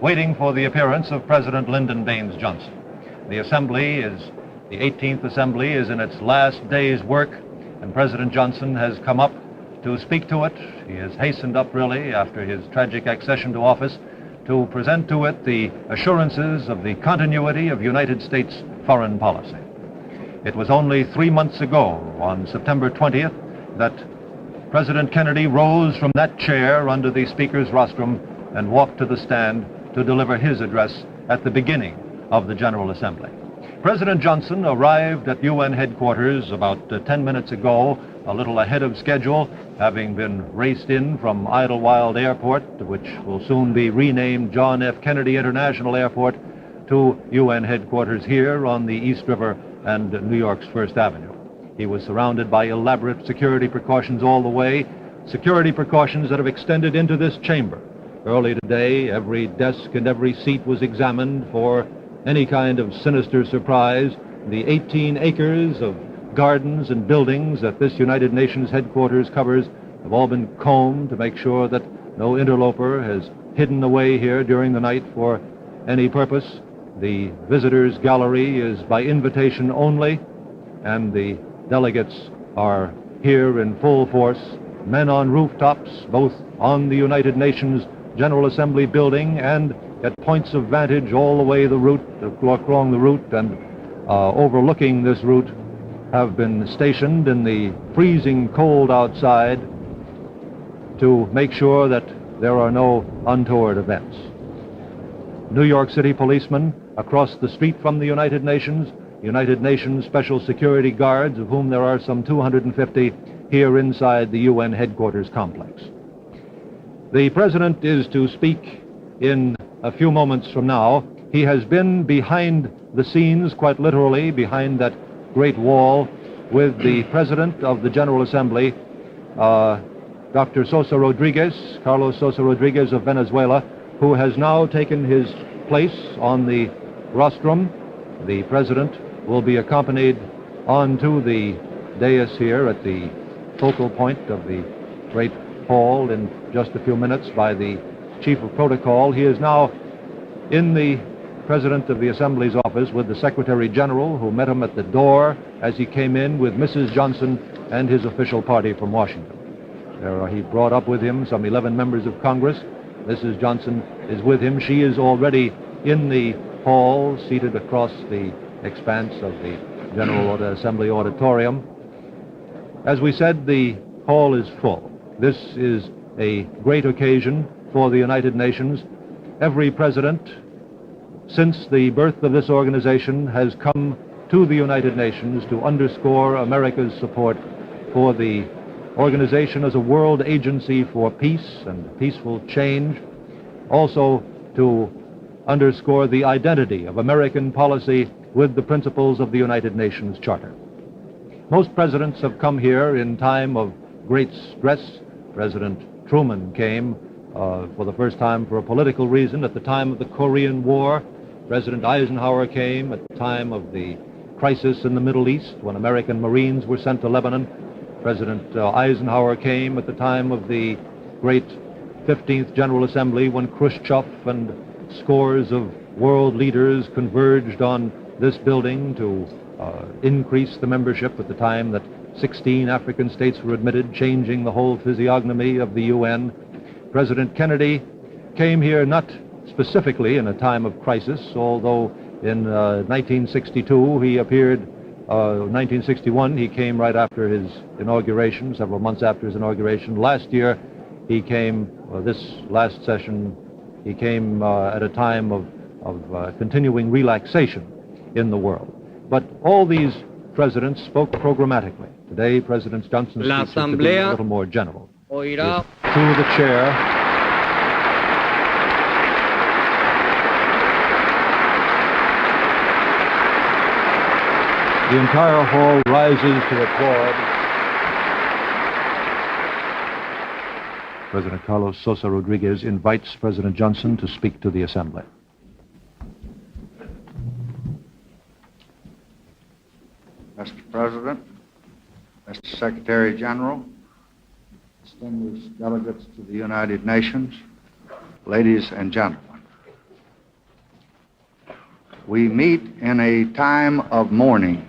waiting for the appearance of President Lyndon Baines Johnson. The 18th Assembly is in its last day's work, and President Johnson has come up to speak to it. He has hastened up, really, after his tragic accession to office, to present to it the assurances of the continuity of United States foreign policy. It was only 3 months ago, on September 20th, that President Kennedy rose from that chair under the Speaker's rostrum and walked to the stand to deliver his address at the beginning of the General Assembly. President Johnson arrived at UN headquarters about 10 minutes ago, a little ahead of schedule, having been raced in from Idlewild Airport, which will soon be renamed John F. Kennedy International Airport, to UN headquarters here on the East River and New York's First Avenue. He was surrounded by elaborate security precautions all the way, security precautions that have extended into this chamber. Early today, every desk and every seat was examined for any kind of sinister surprise. The 18 acres of gardens and buildings that this United Nations headquarters covers have all been combed to make sure that no interloper has hidden away here during the night for any purpose. The visitors' gallery is by invitation only, and the delegates are here in full force, men on rooftops, both on the United Nations General Assembly building and at points of vantage all the way along the route and overlooking this route, have been stationed in the freezing cold outside to make sure that there are no untoward events. New York City policemen across the street from the United Nations Special Security Guards, of whom there are some 250 here inside the UN headquarters complex. The President is to speak in a few moments from now. He has been behind the scenes, quite literally, behind that great wall, with the President of the General Assembly, Dr. Carlos Sosa Rodriguez of Venezuela, who has now taken his place on the rostrum. The President will be accompanied onto the dais here at the focal point of the great hall in just a few minutes by the Chief of Protocol. He is now in the President of the Assembly's office with the Secretary General, who met him at the door as he came in with Mrs. Johnson and his official party from Washington. He brought up with him some 11 members of Congress. Mrs. Johnson is with him. She is already in the hall, seated across the expanse of the General Assembly auditorium. As we said, the hall is full. This is a great occasion for the United Nations. Every president since the birth of this organization has come to the United Nations to underscore America's support for the organization as a world agency for peace and peaceful change, also to underscore the identity of American policy with the principles of the United Nations Charter. Most presidents have come here in time of great stress. President Truman came for the first time for a political reason at the time of the Korean War. President Eisenhower came at the time of the crisis in the Middle East when American Marines were sent to Lebanon. President Eisenhower came at the time of the great 15th General Assembly when Khrushchev and scores of world leaders converged on this building to increase the membership at the time that 16 African states were admitted, changing the whole physiognomy of the UN. President Kennedy came here not specifically in a time of crisis, although in 1962 he appeared, 1961 he came right after his inauguration, several months after his inauguration. Last year he came, this last session, he came at a time of continuing relaxation in the world. But all these presidents spoke programmatically. Today, President Johnson's speech is to be a little more general. Oirá. Through the chair, the entire hall rises to applaud. President Carlos Sosa Rodriguez invites President Johnson to speak to the Assembly. Mr. President, Mr. Secretary General, distinguished delegates to the United Nations, ladies and gentlemen, We meet in a time of mourning,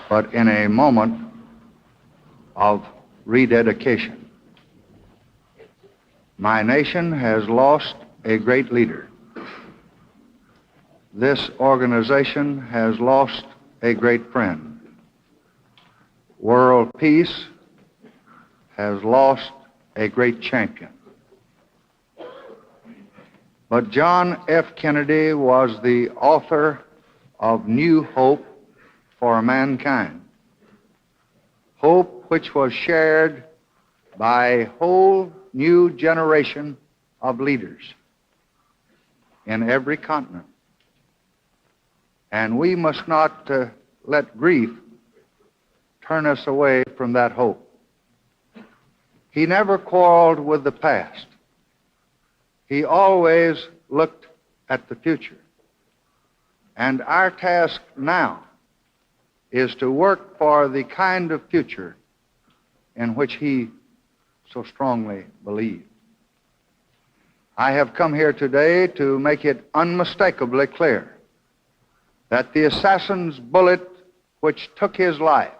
but in a moment of rededication. My nation has lost a great leader. This organization has lost a great friend. World peace has lost a great champion. But John F. Kennedy was the author of new hope for mankind, hope which was shared by a whole new generation of leaders in every continent. And we must not let grief turn us away from that hope. He never quarreled with the past. He always looked at the future. And our task now is to work for the kind of future in which he so strongly believed. I have come here today to make it unmistakably clear that the assassin's bullet which took his life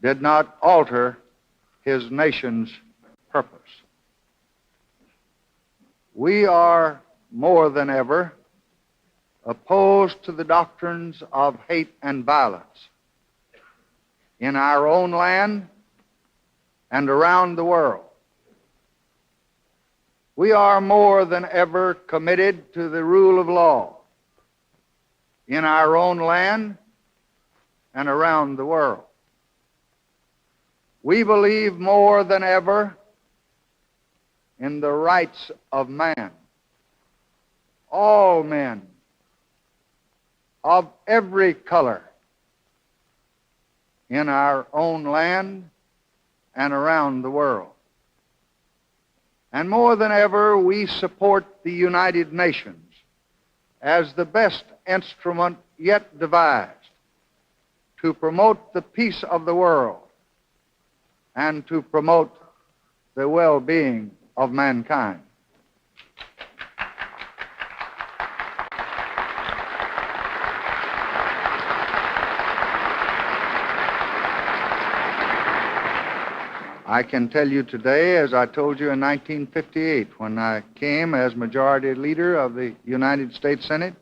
did not alter his nation's purpose. We are more than ever opposed to the doctrines of hate and violence in our own land and around the world. We are more than ever committed to the rule of law in our own land and around the world. We believe more than ever in the rights of man, all men of every color in our own land and around the world. And more than ever, we support the United Nations as the best instrument yet devised to promote the peace of the world and to promote the well-being of mankind. I can tell you today, as I told you in 1958, when I came as Majority Leader of the United States Senate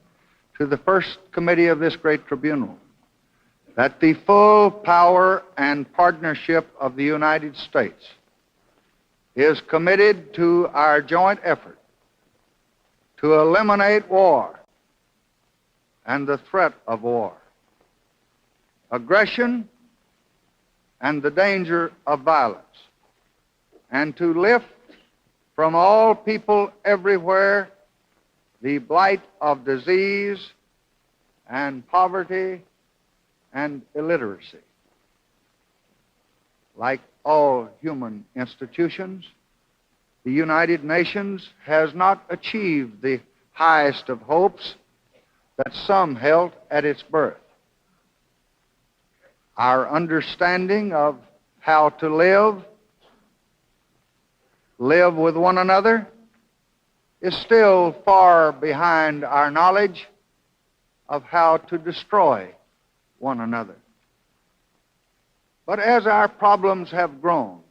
to the first committee of this great tribunal, that the full power and partnership of the United States is committed to our joint effort to eliminate war and the threat of war, aggression, and the danger of violence, and to lift from all people everywhere the blight of disease and poverty and illiteracy. Like all human institutions, the United Nations has not achieved the highest of hopes that some held at its birth. Our understanding of how to live with one another, is still far behind our knowledge of how to destroy one another. But as our problems have grown,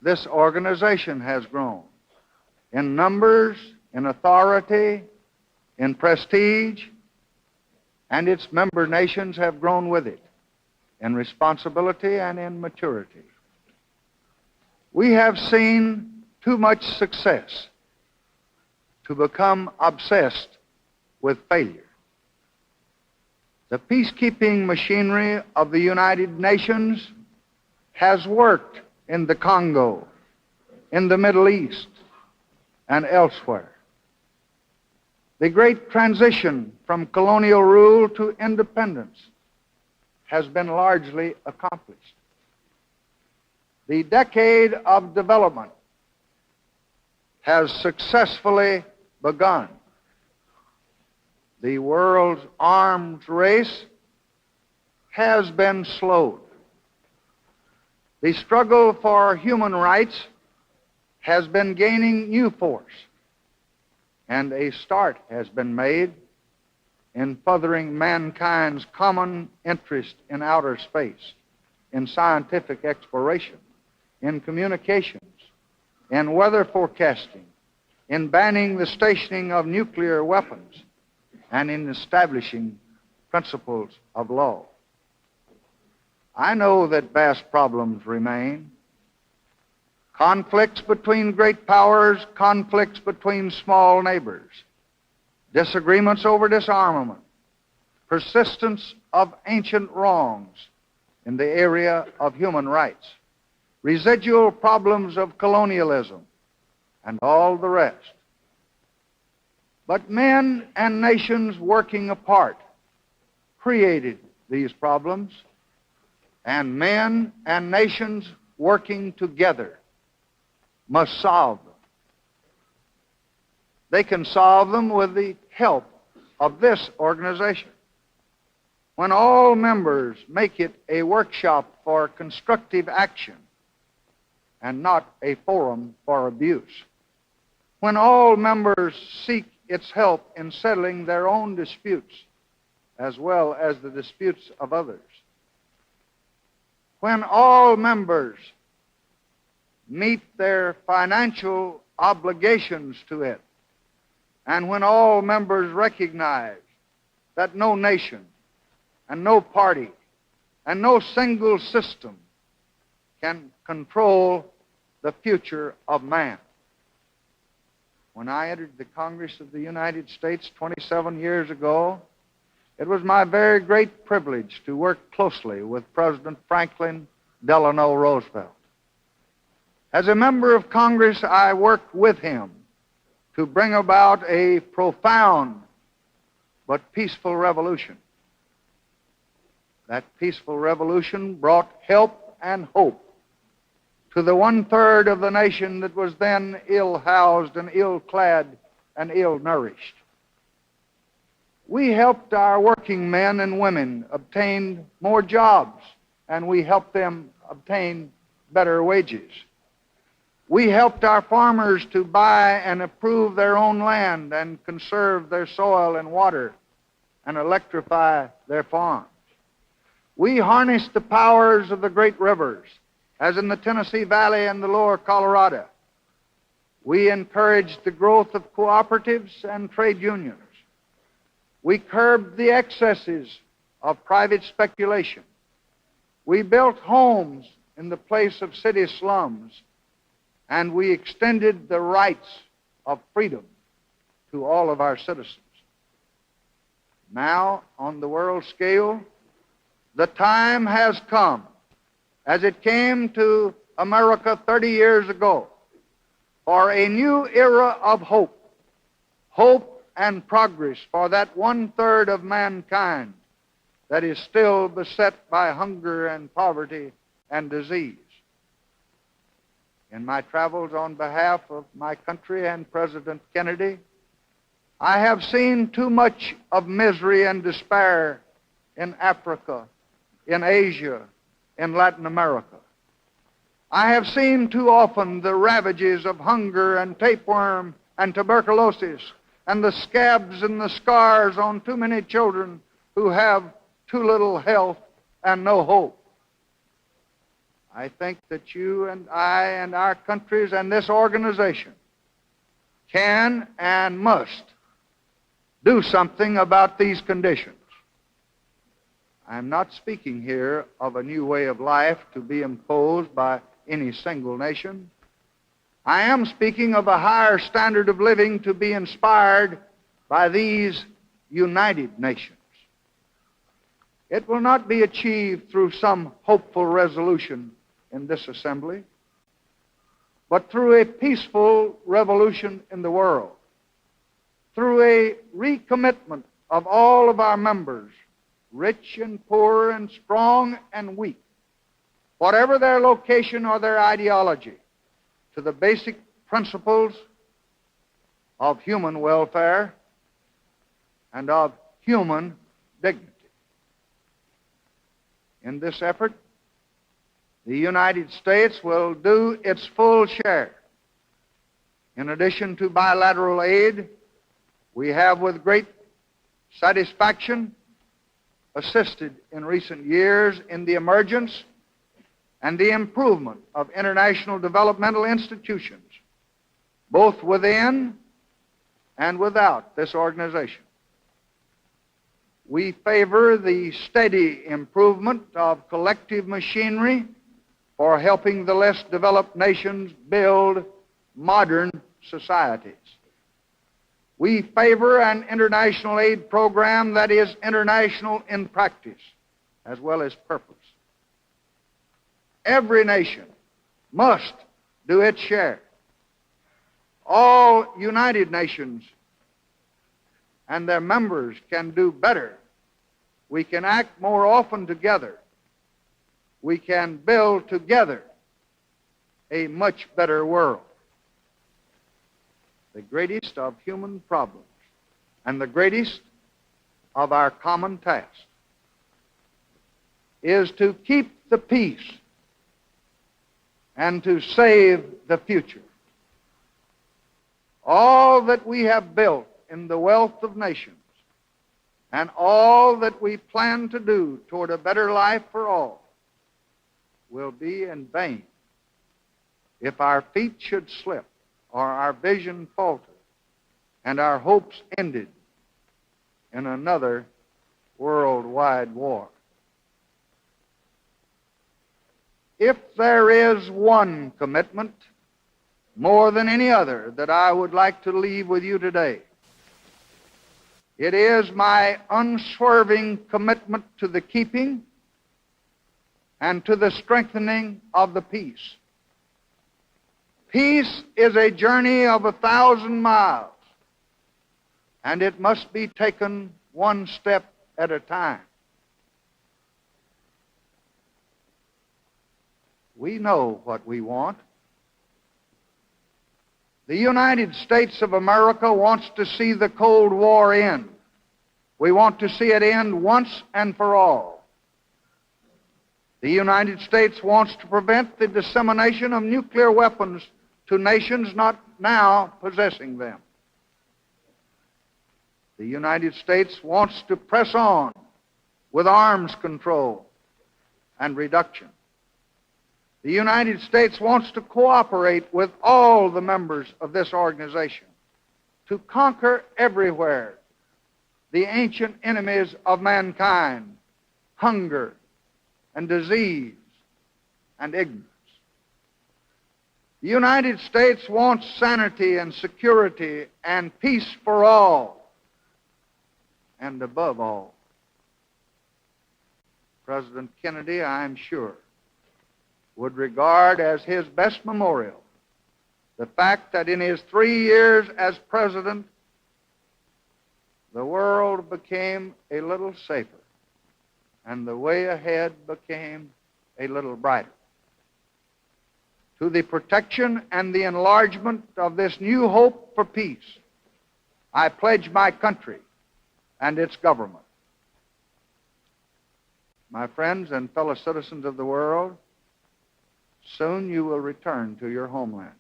this organization has grown in numbers, in authority, in prestige, and its member nations have grown with it in responsibility and in maturity. We have seen too much success to become obsessed with failure. The peacekeeping machinery of the United Nations has worked in the Congo, in the Middle East, and elsewhere. The great transition from colonial rule to independence has been largely accomplished. The decade of development has successfully begun. The world's arms race has been slowed. The struggle for human rights has been gaining new force and a start has been made in furthering mankind's common interest in outer space, in scientific exploration, in communications, in weather forecasting, in banning the stationing of nuclear weapons, and in establishing principles of law. I know that vast problems remain. Conflicts between great powers, conflicts between small neighbors, disagreements over disarmament, persistence of ancient wrongs in the area of human rights, residual problems of colonialism, and all the rest. But men and nations working apart created these problems, and men and nations working together must solve them. They can solve them with the help of this organization. When all members make it a workshop for constructive action and not a forum for abuse, when all members seek its help in settling their own disputes as well as the disputes of others, when all members meet their financial obligations to it, and when all members recognize that no nation and no party and no single system can control the future of man. When I entered the Congress of the United States 27 years ago, it was my very great privilege to work closely with President Franklin Delano Roosevelt. As a member of Congress, I worked with him to bring about a profound but peaceful revolution. That peaceful revolution brought help and hope to the one-third of the nation that was then ill-housed and ill-clad and ill-nourished. We helped our working men and women obtain more jobs, and we helped them obtain better wages. We helped our farmers to buy and improve their own land and conserve their soil and water and electrify their farms. We harnessed the powers of the great rivers, as in the Tennessee Valley and the lower Colorado. We encouraged the growth of cooperatives and trade unions. We curbed the excesses of private speculation. We built homes in the place of city slums, and we extended the rights of freedom to all of our citizens. Now, on the world scale, the time has come, as it came to America 30 years ago, for a new era of hope and progress for that one-third of mankind that is still beset by hunger and poverty and disease. In my travels on behalf of my country and President Kennedy, I have seen too much of misery and despair in Africa, in Asia, in Latin America. I have seen too often the ravages of hunger and tapeworm and tuberculosis and the scabs and the scars on too many children who have too little health and no hope. I think that you and I and our countries and this organization can and must do something about these conditions. I'm not speaking here of a new way of life to be imposed by any single nation. I am speaking of a higher standard of living to be inspired by these united nations. It will not be achieved through some hopeful resolution in this assembly, but through a peaceful revolution in the world, through a recommitment of all of our members, rich and poor and strong and weak, whatever their location or their ideology, to the basic principles of human welfare and of human dignity. In this effort, the United States will do its full share. In addition to bilateral aid, We have with great satisfaction assisted in recent years in the emergence and the improvement of international developmental institutions, both within and without this organization. We favor the steady improvement of collective machinery for helping the less developed nations build modern societies. We favor an international aid program that is international in practice as well as purpose. Every nation must do its share. All United Nations and their members can do better. We can act more often together. We can build together a much better world. The greatest of human problems and the greatest of our common task is to keep the peace and to save the future. All that we have built in the wealth of nations and all that we plan to do toward a better life for all will be in vain if our feet should slip or our vision falter and our hopes ended in another worldwide war. If there is one commitment more than any other that I would like to leave with you today, it is my unswerving commitment to the keeping and to the strengthening of the peace. Peace is a journey of 1,000 miles, and it must be taken one step at a time. We know what we want. The United States of America wants to see the Cold War end. We want to see it end once and for all. The United States wants to prevent the dissemination of nuclear weapons to nations not now possessing them. The United States wants to press on with arms control and reduction. The United States wants to cooperate with all the members of this organization to conquer everywhere the ancient enemies of mankind, hunger and disease and ignorance. The United States wants sanity and security and peace for all, and above all. President Kennedy, I am sure, would regard as his best memorial the fact that in his 3 years as president, the world became a little safer and the way ahead became a little brighter. To the protection and the enlargement of this new hope for peace, I pledge my country and its government. My friends and fellow citizens of the world, soon you will return to your homeland.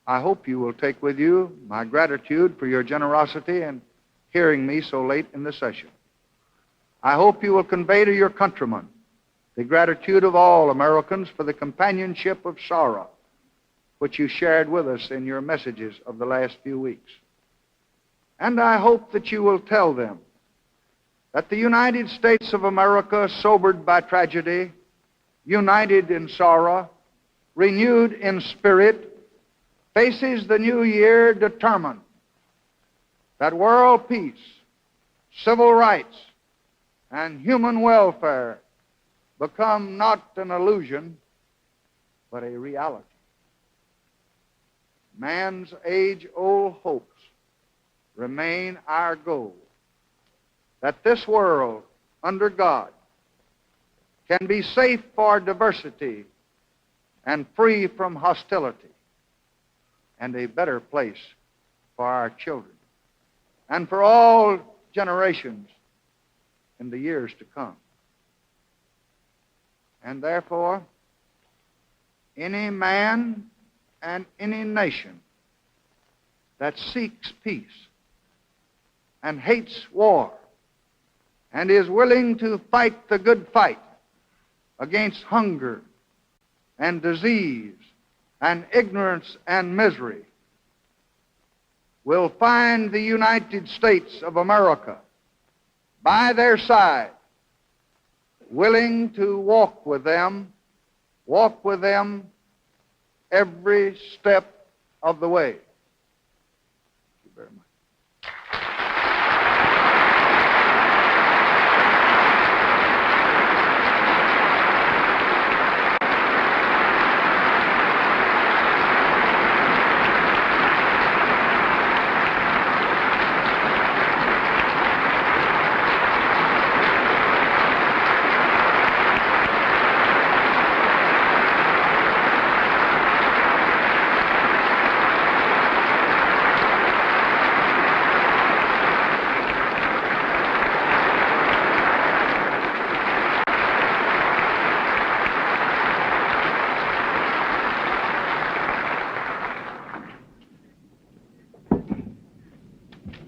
I hope you will take with you my gratitude for your generosity in hearing me so late in the session. I hope you will convey to your countrymen the gratitude of all Americans for the companionship of sorrow which you shared with us in your messages of the last few weeks. And I hope that you will tell them that the United States of America, sobered by tragedy, united in sorrow, renewed in spirit, faces the new year determined that world peace, civil rights, and human welfare become not an illusion, but a reality. Man's age-old hopes remain our goal, that this world, under God, can be safe for diversity and free from hostility, and a better place for our children and for all generations in the years to come. And therefore, any man and any nation that seeks peace and hates war and is willing to fight the good fight against hunger and disease and ignorance and misery will find the United States of America by their side, willing to walk with them every step of the way. Thank you very much.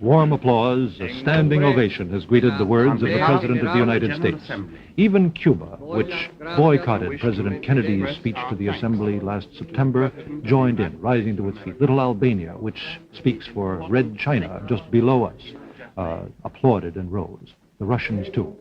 Warm applause, a standing ovation has greeted the words of the President of the United States. Even Cuba, which boycotted President Kennedy's speech to the Assembly last September, joined in, rising to its feet. Little Albania, which speaks for Red China just below us, applauded and rose. The Russians, too.